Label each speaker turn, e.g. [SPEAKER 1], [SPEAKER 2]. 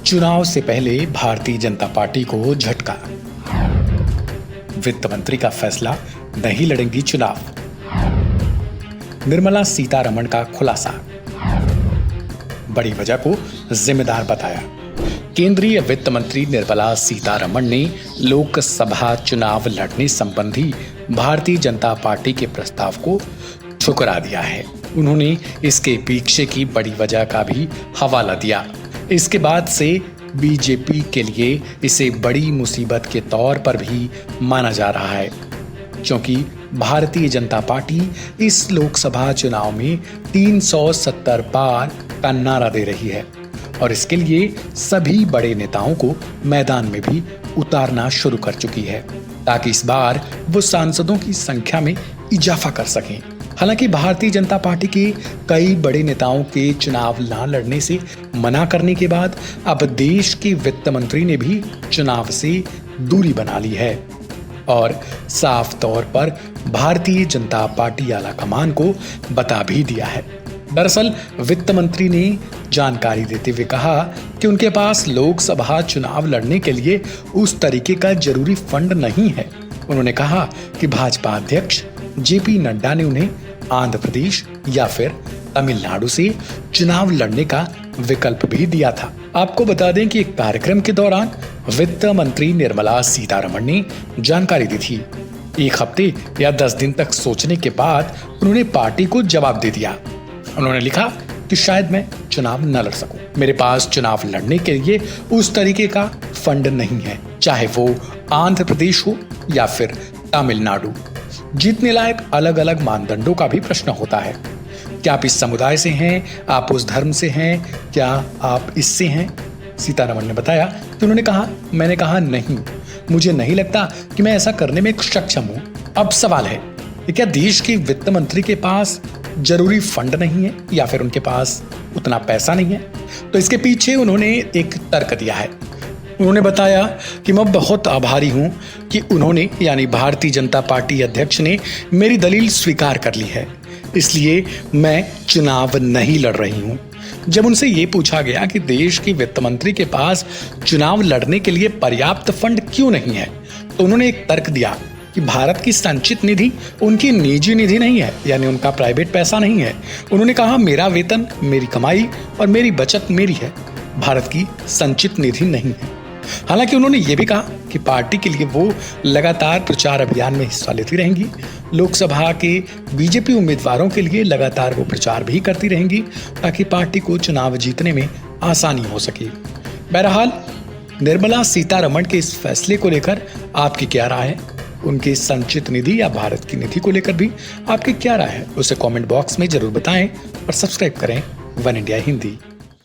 [SPEAKER 1] चुनाव से पहले भारतीय जनता पार्टी को झटका। वित्त मंत्री का फैसला, नहीं लड़ेंगी चुनाव। निर्मला सीतारमण का खुलासा, बड़ी वजह को जिम्मेदार बताया। केंद्रीय वित्त मंत्री निर्मला सीतारमण ने लोकसभा चुनाव लड़ने संबंधी भारतीय जनता पार्टी के प्रस्ताव को ठुकरा दिया है। उन्होंने इसके पीछे की बड़ी वजह का भी हवाला दिया। इसके बाद से बीजेपी के लिए इसे बड़ी मुसीबत के तौर पर भी माना जा रहा है, क्योंकि भारतीय जनता पार्टी इस लोकसभा चुनाव में 370 पार का नारा दे रही है और इसके लिए सभी बड़े नेताओं को मैदान में भी उतारना शुरू कर चुकी है, ताकि इस बार वो सांसदों की संख्या में इजाफा कर सकें। हालांकि भारतीय जनता पार्टी के कई बड़े नेताओं के चुनाव न लड़ने से मना करने के बाद अब देश के वित्त मंत्री ने भी चुनाव से दूरी बना ली है और साफ तौर पर भारतीय जनता पार्टी आला कमान को बता भी दिया है। दरअसल वित्त मंत्री ने जानकारी देते हुए कहा कि उनके पास लोकसभा चुनाव लड़ने के लिए उस तरीके का जरूरी फंड नहीं है। उन्होंने कहा कि भाजपा अध्यक्ष जेपी नड्डा ने उन्हें आंध्र प्रदेश या फिर तमिलनाडु से चुनाव लड़ने का विकल्प भी दिया था। आपको बता दें कि एक कार्यक्रम के दौरान वित्त मंत्री निर्मला सीतारमण ने जानकारी दी थी। एक हफ्ते या 10 दिन तक सोचने के बाद उन्होंने पार्टी को जवाब दे दिया। उन्होंने लिखा कि शायद मैं चुनाव न लड़ सकूं। मेरे पास चुनाव लड़ने के लिए उस तरीके का फंड नहीं है, चाहे वो आंध्र प्रदेश हो या फिर तमिलनाडु। जीतने लायक अलग अलग मानदंडों का भी प्रश्न होता है। क्या आप इस समुदाय से हैं, आप उस धर्म से हैं, क्या आप इससे हैं? सीतारमण ने बताया कि मैंने कहा नहीं, मुझे नहीं लगता कि मैं ऐसा करने में सक्षम हूं। अब सवाल है कि क्या देश के वित्त मंत्री के पास जरूरी फंड नहीं है या फिर उनके पास उतना पैसा नहीं है? तो इसके पीछे उन्होंने एक तर्क दिया है। उन्होंने बताया कि मैं बहुत आभारी हूं कि उन्होंने यानी भारतीय जनता पार्टी अध्यक्ष ने मेरी दलील स्वीकार कर ली है, इसलिए मैं चुनाव नहीं लड़ रही हूं। जब उनसे ये पूछा गया कि देश के वित्त मंत्री के पास चुनाव लड़ने के लिए पर्याप्त फंड क्यों नहीं है, तो उन्होंने एक तर्क दिया कि भारत की संचित निधि उनकी निजी निधि नहीं है, यानी उनका प्राइवेट पैसा नहीं है। उन्होंने कहा मेरा वेतन, मेरी कमाई और मेरी बचत मेरी है, भारत की संचित निधि नहीं है। हालांकि उन्होंने ये भी कहा कि पार्टी के लिए वो लगातार प्रचार अभियान में हिस्सा लेती रहेंगी। लोकसभा के बीजेपी उम्मीदवारों के लिए लगातार वो प्रचार भी करती रहेंगी, ताकि पार्टी को चुनाव जीतने में आसानी हो सके। बहरहाल निर्मला सीतारमण के इस फैसले को लेकर आपकी क्या राय है? उनकी संचित निधि या भारत की निधि को लेकर भी आपकी क्या राय है? उसे कमेंट बॉक्स में जरूर बताएं और सब्सक्राइब करें वन इंडिया हिंदी।